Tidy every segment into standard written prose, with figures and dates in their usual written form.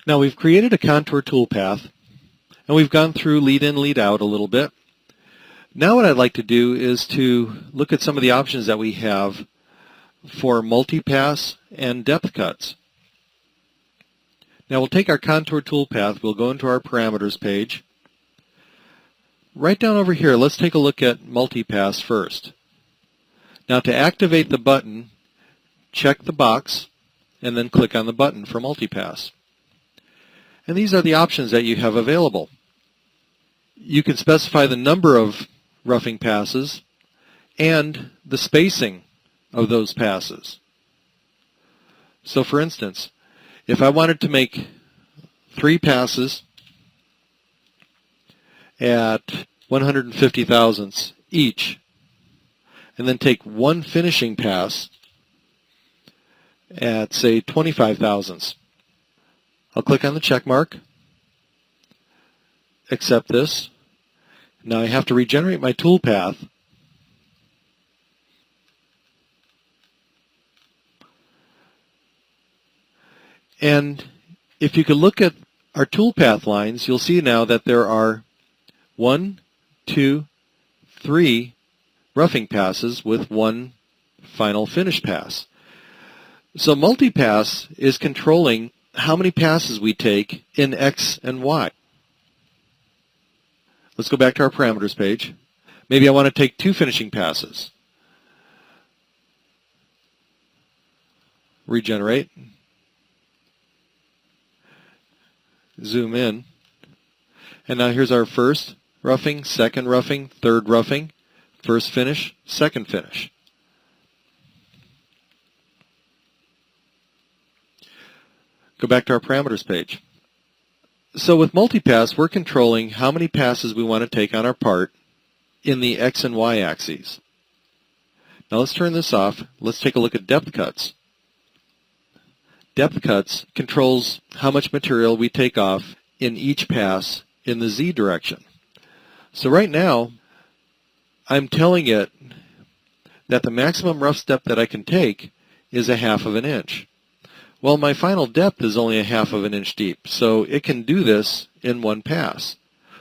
Now we've created a contour toolpath, and we've gone through lead in, lead out a little bit. Now what I'd like to do is to look at some of the options that we have for multipass and depth cuts. Now we'll take our contour toolpath, we'll go into our parameters page. Right down over here, let's take a look at multipass first. Now to activate the button, check the box and then click on the button for multipass. And these are the options that you have available. You can specify the number of roughing passes and the spacing of those passes. So for instance, if I wanted to make 3 passes at 150 thousandths each, and then take 1 finishing pass at, say, 25 thousandths, I'll click on the check mark, accept this. Now I have to regenerate my toolpath. And if you could look at our toolpath lines, you'll see now that there are 1, 2, 3 roughing passes with 1 final finish pass. So multipass is controlling how many passes we take in X and Y. Let's go back to our parameters page. Maybe I want to take 2 finishing passes. Regenerate. Zoom in. And now here's our first roughing, second roughing, third roughing, first finish, second finish. Go back to our parameters page. So with multipass, we're controlling how many passes we want to take on our part in the X and Y axes. Now let's turn this off. Let's take a look at depth cuts. Depth cuts controls how much material we take off in each pass in the Z direction. So right now, I'm telling it that the maximum rough step that I can take is 1/2 inch. Well, my final depth is only 1/2 inch deep, so it can do this in 1 pass.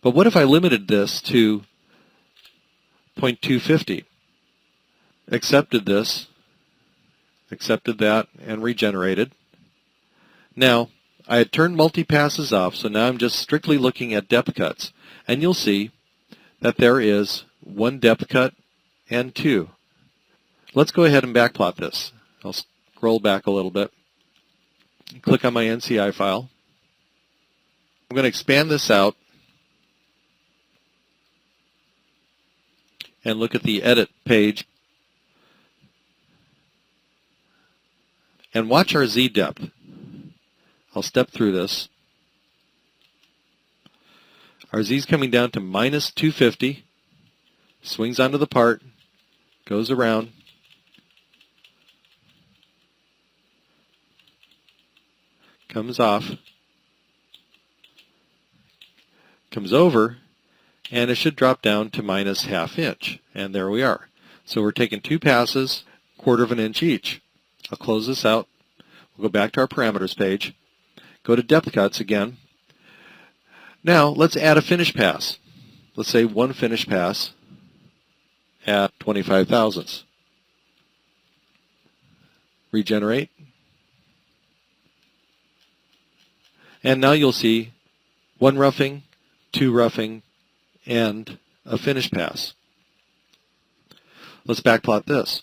But what if I limited this to 0.250? Accepted this, accepted that, and regenerated. Now, I had turned multi-passes off, so now I'm just strictly looking at depth cuts. And you'll see that there is 1 depth cut and 2. Let's go ahead and backplot this. I'll scroll back a little bit. Click on my NCI file. I'm going to expand this out and look at the edit page and watch our Z depth. I'll step through this. Our Z is coming down to -250, swings onto the part, goes around, comes off, comes over, and it should drop down to -1/2 inch. And there we are. So we're taking 2 passes, 1/4 inch each. I'll close this out. We'll go back to our parameters page. Go to depth cuts again. Now let's add a finish pass. Let's say 1 finish pass at 25 thousandths. Regenerate. And now you'll see 1 roughing, 2 roughing, and a finish pass. Let's backplot this.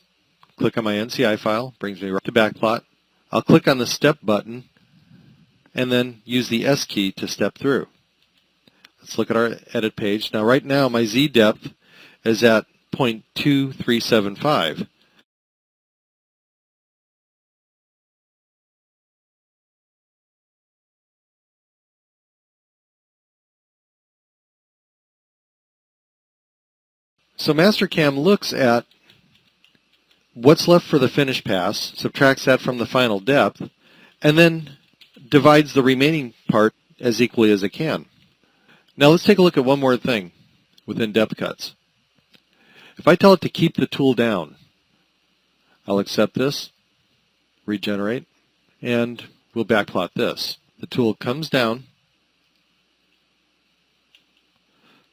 Click on my NCI file, brings me right to backplot. I'll click on the step button and then use the S key to step through. Let's look at our edit page. Now right now my Z depth is at 0.2375. So Mastercam looks at what's left for the finish pass, subtracts that from the final depth, and then divides the remaining part as equally as it can. Now let's take a look at one more thing within depth cuts. If I tell it to keep the tool down, I'll accept this, regenerate, and we'll backplot this. the tool comes down,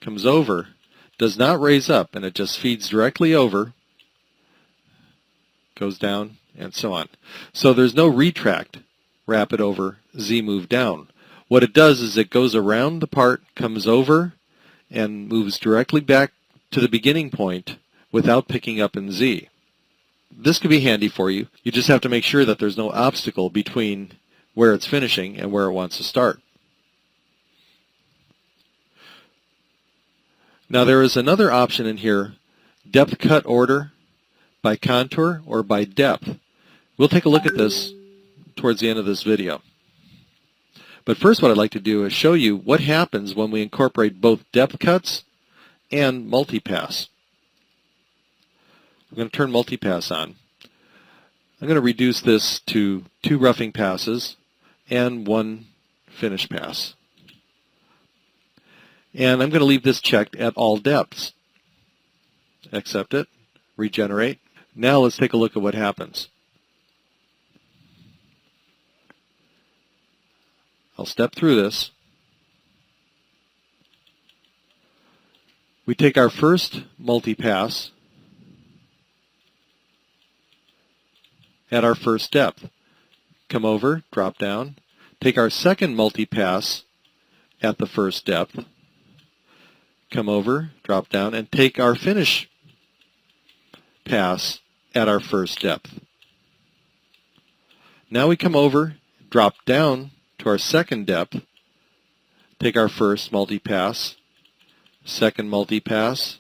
comes over, does not raise up, and it just feeds directly over, goes down, and so on. So there's no retract, wrap it over, Z move down. What it does is it goes around the part, comes over, and moves directly back to the beginning point without picking up in Z. This could be handy for you. You just have to make sure that there's no obstacle between where it's finishing and where it wants to start. Now there is another option in here, depth cut order by contour or by depth. We'll take a look at this towards the end of this video. But first what I'd like to do is show you what happens when we incorporate both depth cuts and multipass. I'm going to turn multipass on. I'm going to reduce this to 2 roughing passes and 1 finish pass. And I'm going to leave this checked at all depths. Accept it, regenerate. Now let's take a look at what happens. I'll step through this. We take our first multipass at our first depth. Come over, drop down. Take our second multipass at the first depth. Come over, drop down, and take our finish pass at our first depth. Now we come over, drop down to our second depth, take our first multipass, second multipass,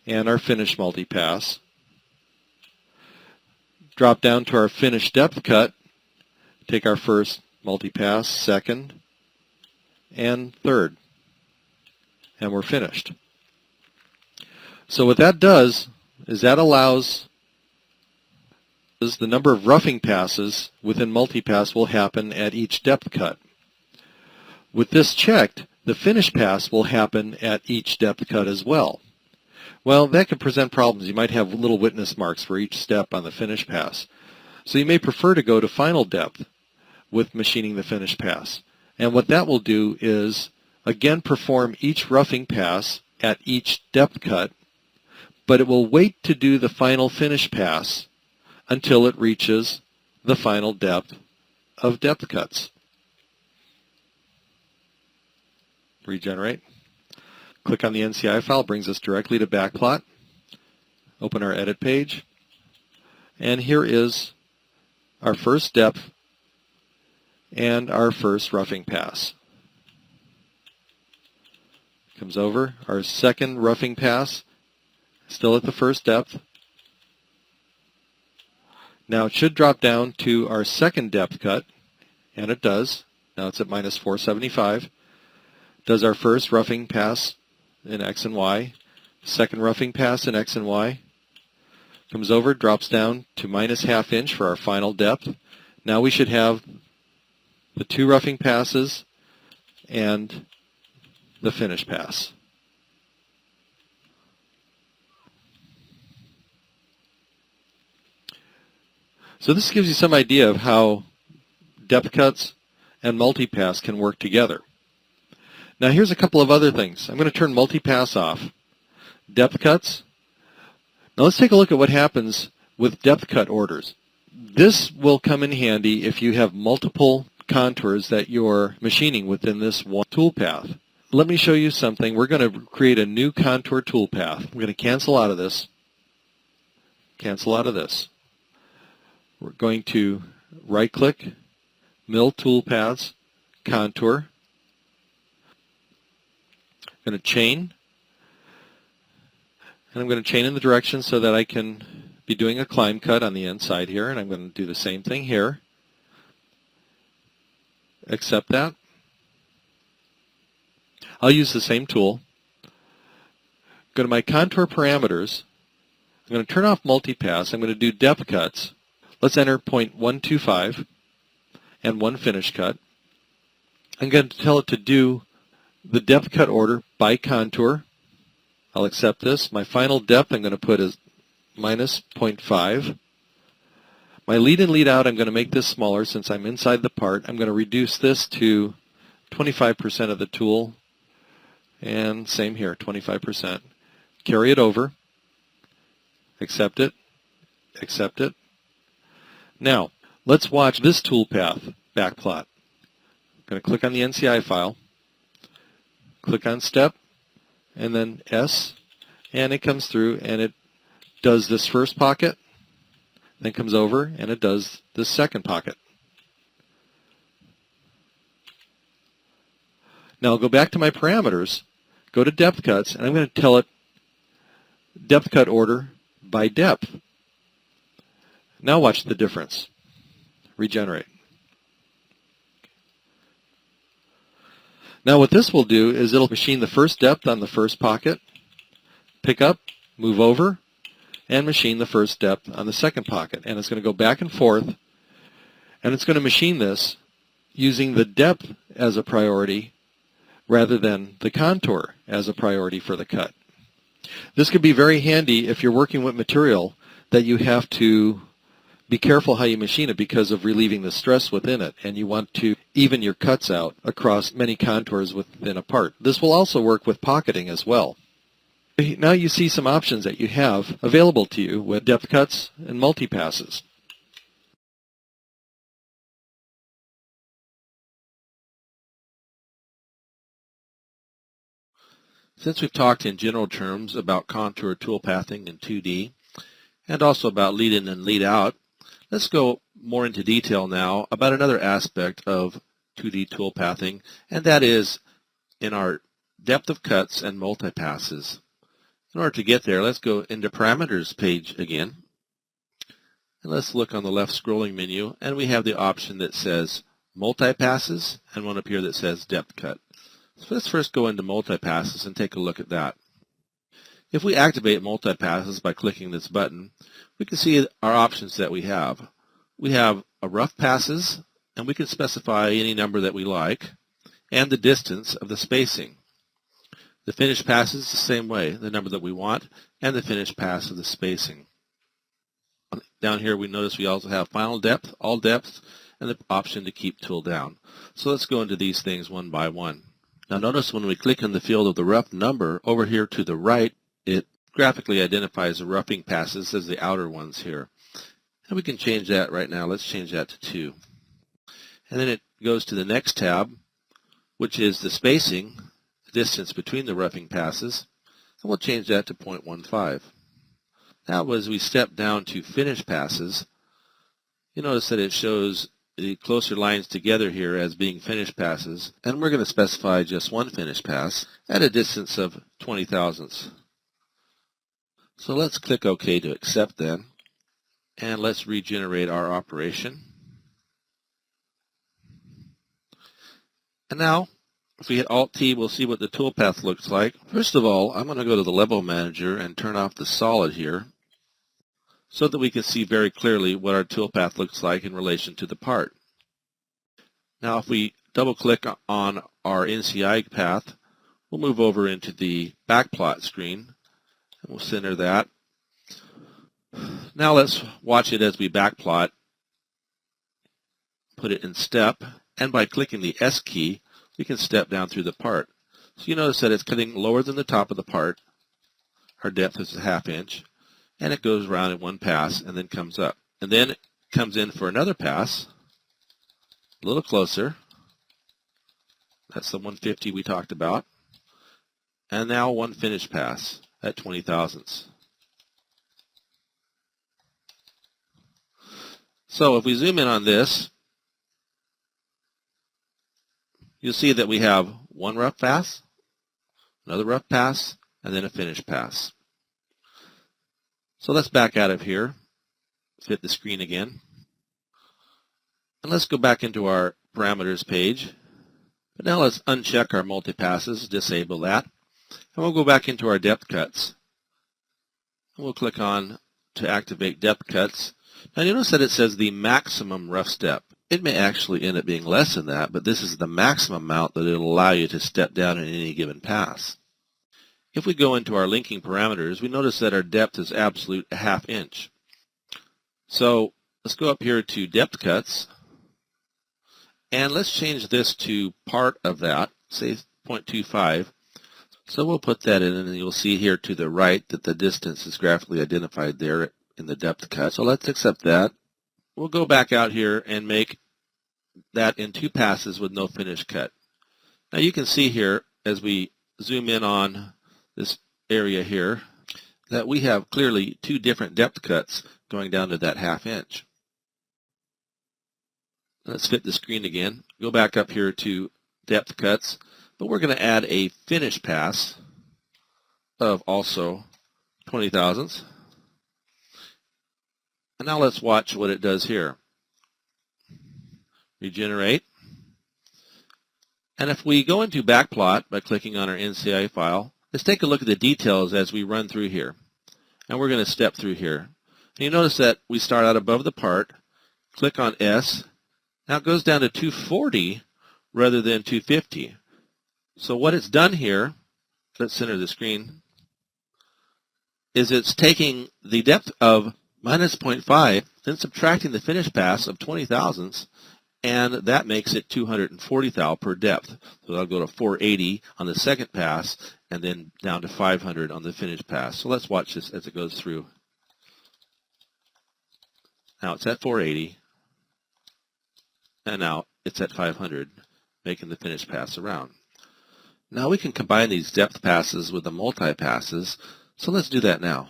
and our finish multipass. Drop down to our finish depth cut, take our first multipass, second, and third, and we're finished. So what that does is that allows the number of roughing passes within multipass will happen at each depth cut. With this checked, the finish pass will happen at each depth cut as well. Well, that could present problems. You might have little witness marks for each step on the finish pass. So you may prefer to go to final depth with machining the finish pass. And what that will do is, again, perform each roughing pass at each depth cut, but it will wait to do the final finish pass until it reaches the final depth of depth cuts. Regenerate. Click on the NCI file, brings us directly to Backplot. Open our edit page. And here is our first depth and our first roughing pass. Comes over, our second roughing pass, still at the first depth. Now it should drop down to our second depth cut, and it does. Now it's at minus 475. Does our first roughing pass in X and Y, second roughing pass in X and Y. Comes over, drops down to minus ½ inch for our final depth. Now we should have the 2 roughing passes and the finish pass. So this gives you some idea of how depth cuts and multipass can work together. Now here's a couple of other things. I'm going to turn multipass off. Depth cuts. Now let's take a look at what happens with depth cut orders. This will come in handy if you have multiple contours that you're machining within this one toolpath. Let me show you something. We're going to create a new contour toolpath. I'm going to cancel out of this. Cancel out of this. We're going to right-click, Mill Toolpaths, Contour. I'm going to chain, and I'm going to chain in the direction so that I can be doing a climb cut on the inside here, and I'm going to do the same thing here. Accept that. I'll use the same tool. Go to my contour parameters. I'm going to turn off multipass. I'm going to do depth cuts. Let's enter 0.125 and 1 finish cut. I'm going to tell it to do the depth cut order by contour. I'll accept this. My final depth I'm going to put is minus 0.5. My lead in, lead out, I'm going to make this smaller since I'm inside the part. I'm going to reduce this to 25% of the tool, and same here, 25%. Carry it over, accept it, accept it. Now, let's watch this toolpath backplot. I'm going to click on the NCI file, click on step, and then S, and it comes through and it does this first pocket, then comes over and it does this second pocket. Now I'll go back to my parameters, go to Depthcuts, and I'm going to tell it depth cut order by depth. Now watch the difference. Regenerate. Now what this will do is it'll machine the first depth on the first pocket, pick up, move over, and machine the first depth on the second pocket. And it's going to go back and forth, and it's going to machine this using the depth as a priority rather than the contour as a priority for the cut. This could be very handy if you're working with material that you have to be careful how you machine it because of relieving the stress within it, and you want to even your cuts out across many contours within a part. This will also work with pocketing as well. Now you see some options that you have available to you with depth cuts and multipasses. Since we've talked in general terms about contour toolpathing in 2D and also about lead in and lead out, let's go more into detail now about another aspect of 2D toolpathing, and that is in our depth of cuts and multipasses. In order to get there, let's go into Parameters page again, and let's look on the left scrolling menu, and we have the option that says Multipasses and one up here that says Depth Cut. So let's first go into Multipasses and take a look at that. If we activate Multipasses by clicking this button, we can see our options that we have. We have a rough passes, and we can specify any number that we like, and the distance of the spacing. The finished passes the same way, the number that we want, and the finished pass of the spacing. Down here we notice we also have final depth, all depths, and the option to keep tool down. So let's go into these things one by one. Now notice when we click on the field of the rough number over here to the right, it graphically identifies the roughing passes as the outer ones here. And we can change that right now. Let's change that to 2. And then it goes to the next tab, which is the spacing, the distance between the roughing passes, and we'll change that to 0.15. Now as we step down to finish passes, you notice that it shows the closer lines together here as being finished passes, and we're going to specify just one finished pass at a distance of 20 thousandths. So let's click OK to accept then, and let's regenerate our operation. And now, if we hit Alt-T, we'll see what the toolpath looks like. First of all, I'm going to go to the Level Manager and turn off the solid here so that we can see very clearly what our toolpath looks like in relation to the part. Now, if we double-click on our NCI path, we'll move over into the backplot screen, and we'll center that. Now let's watch it as we backplot, put it in step, and by clicking the S key, we can step down through the part. So you notice that it's cutting lower than the top of the part. Our depth is a ½ inch, and it goes around in one pass and then comes up. And then it comes in for another pass, a little closer. That's the 150 we talked about. And now one finished pass at 20 thousandths. So if we zoom in on this, you'll see that we have one rough pass, another rough pass, and then a finished pass. So let's back out of here, hit the screen again, and let's go back into our parameters page. But now let's uncheck our multipasses, disable that, and we'll go back into our depth cuts. And we'll click on to activate depth cuts. Now you notice that it says the maximum rough step. It may actually end up being less than that, but this is the maximum amount that it'll allow you to step down in any given pass. If we go into our linking parameters, we notice that our depth is absolute ½ inch. So Let's go up here to Depthcuts, and let's change this to part of that, say 0.25. So we'll put that in, and you'll see here to the right that the distance is graphically identified there in the depth cut. So let's accept that. We'll go back out here and make that in 2 passes with no finish cut. Now you can see here as we zoom in on this area here that we have clearly 2 different depth cuts going down to that 1/2 inch. Let's fit the screen again. Go back up here to depth cuts, but we're going to add a finish pass of also 20 thousandths. And now let's watch what it does here. Regenerate. And if we go into backplot by clicking on our NCI file, let's take a look at the details as we run through here. And we're going to step through here. And you notice that we start out above the part, click on S. Now it goes down to 240 rather than 250. So what it's done here, let's center the screen, is it's taking the depth of minus 0.5, then subtracting the finish pass of 20 thousandths, and that makes it 240 thou per depth. So that'll go to 480 on the second pass, and then down to 500 on the finish pass. So let's watch this as it goes through. Now it's at 480, and now it's at 500, making the finish pass around. Now we can combine these depth passes with the multi-passes, so let's do that now.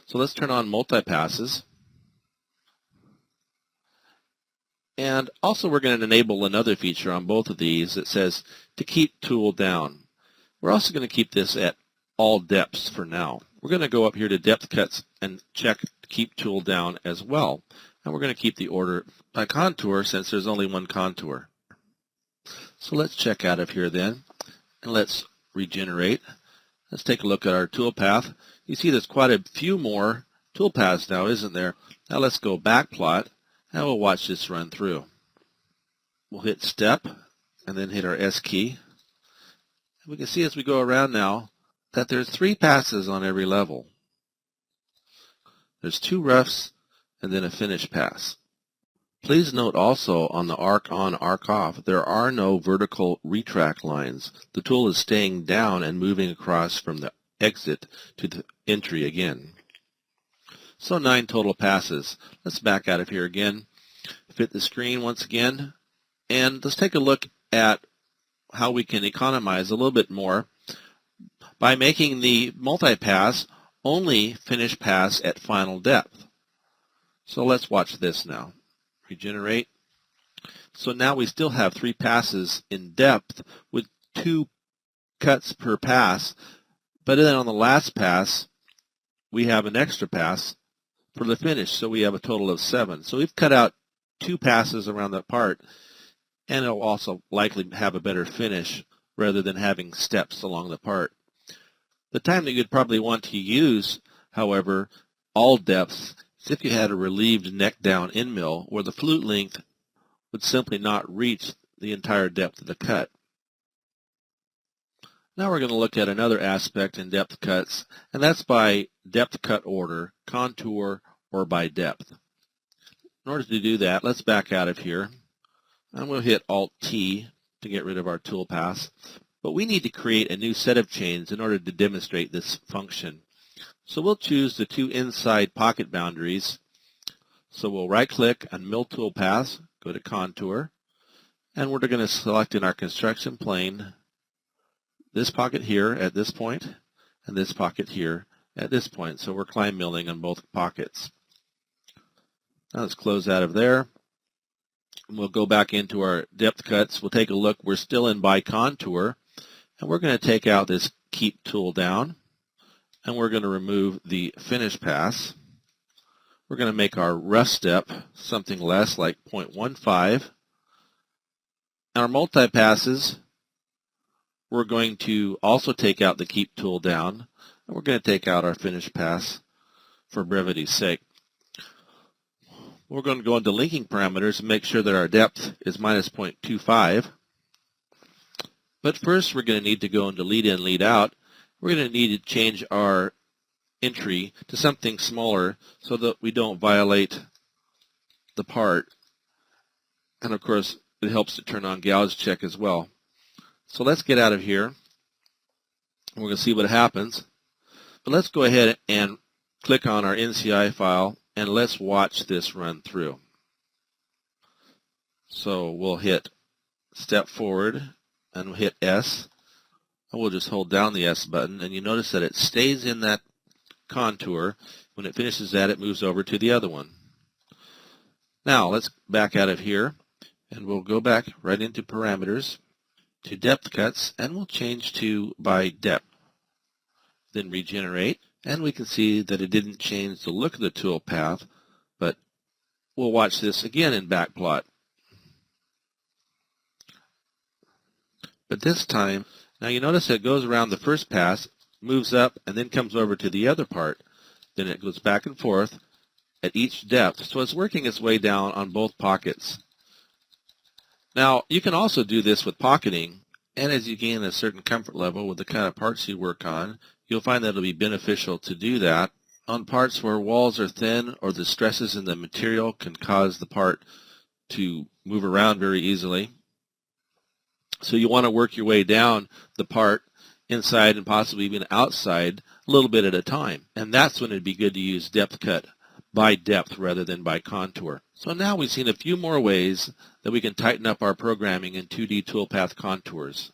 So let's turn on multi-passes. And also we're going to enable another feature on both of these that says to keep tool down. We're also going to keep this at all depths for now. We're going to go up here to depth cuts and check keep tool down as well. And we're going to keep the order by contour since there's only one contour. So let's check out of here then, and let's regenerate. Let's take a look at our toolpath. You see there's quite a few more toolpaths now, isn't there? Now let's go backplot, and we'll watch this run through. We'll hit step, and then hit our S key. We can see as we go around now that there's 3 passes on every level. There's 2 roughs, and then a finish pass. Please note also on the arc on, arc off, there are no vertical retract lines. The tool is staying down and moving across from the exit to the entry again. So 9 total passes. Let's back out of here again, fit the screen once again, and let's take a look at how we can economize a little bit more by making the multi-pass only finish pass at final depth. So let's watch this now. Regenerate. So now we still have 3 passes in depth with 2 cuts per pass, but then on the last pass we have an extra pass for the finish, so we have a total of 7. So we've cut out 2 passes around that part, and it'll also likely have a better finish rather than having steps along the part. The time that you'd probably want to use, however, all depths, is if you had a relieved neck down end mill where the flute length would simply not reach the entire depth of the cut. Now we're going to look at another aspect in depth cuts, and that's by depth cut order, contour, or by depth. In order to do that, let's back out of here, and we'll hit Alt-T to get rid of our toolpath. But we need to create a new set of chains in order to demonstrate this function. So we'll choose the 2 inside pocket boundaries. So we'll right-click on Mill Toolpath, go to Contour, and we're going to select in our construction plane this pocket here at this point, and this pocket here at this point. So we're climb milling on both pockets. Now let's close out of there. And we'll go back into our depth cuts. We'll take a look. We're still in by contour, and we're going to take out this keep tool down, and we're going to remove the finish pass. We're going to make our rough step something less, like 0.15. Our multi-passes, we're going to also take out the keep tool down, and we're going to take out our finish pass for brevity's sake. We're going to go into linking parameters and make sure that our depth is minus 0.25. But first we're going to need to go into lead in, lead out. We're going to need to change our entry to something smaller so that we don't violate the part. And of course, it helps to turn on gouge check as well. So let's get out of here. We're going to see what happens. But let's go ahead and click on our NCI file and let's watch this run through. So we'll hit step forward and we'll hit S. And we'll just hold down the S button, and you notice that it stays in that contour. When it finishes that, it moves over to the other one. Now let's back out of here, and we'll go back right into parameters to depth cuts, and we'll change to by depth. Then regenerate, and we can see that it didn't change the look of the tool path, but we'll watch this again in backplot. But this time, now you notice it goes around the first pass, moves up, and then comes over to the other part. Then it goes back and forth at each depth, so it's working its way down on both pockets. Now, you can also do this with pocketing, and as you gain a certain comfort level with the kind of parts you work on, you'll find that it'll be beneficial to do that on parts where walls are thin or the stresses in the material can cause the part to move around very easily. So you want to work your way down the part inside and possibly even outside a little bit at a time. And that's when it'd be good to use depth cut by depth rather than by contour. So now we've seen a few more ways that we can tighten up our programming in 2D toolpath contours.